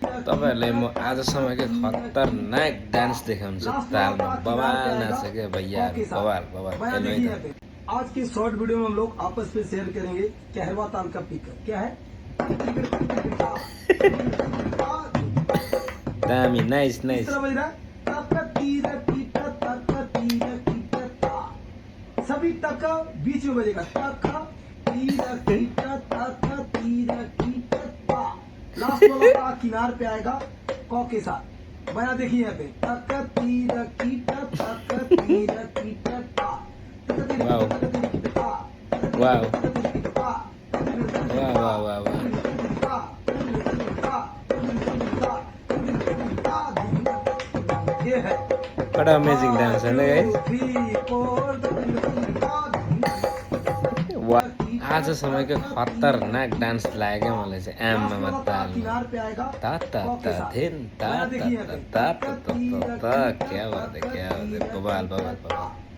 तपाईँहरूलाई म आजसम्मकै खतरनाक डान्स देखाउँछु तालमा बवाल नाच्छ क्या भैया बवाल बवाल बयान हेर्नु है देखिए त यहाँ पे। आज की शॉर्ट वीडियो में हम लोग आपस में शेयर करेंगे कहरवा ताल का पिक क्या है। दामी नाइस किस नाइस तरह बज रहा है। तक तीर कीटा तक तीर कीटा ता। सभी तक बीच में बजेगा तक तीर कीटा तक तीर कीटा ता। लास्ट वाला ता किनार पे आएगा क के साथ। बयान देखिए यहाँ पे तक तीर कीटा तक तीर कीटा ता। वाओ वाओ वाह वाह वाह वाह ये है बड़ा अमेजिङ डान्स है ना गाइस वाह आजसम्मकै खतरनाक डान्स लाग्यो क्या मलाई चाहिँ आमामा तालमा ता ता ता थिन ता ता ता ता ता ता ता क्या बात है बवाल बवाल बवाल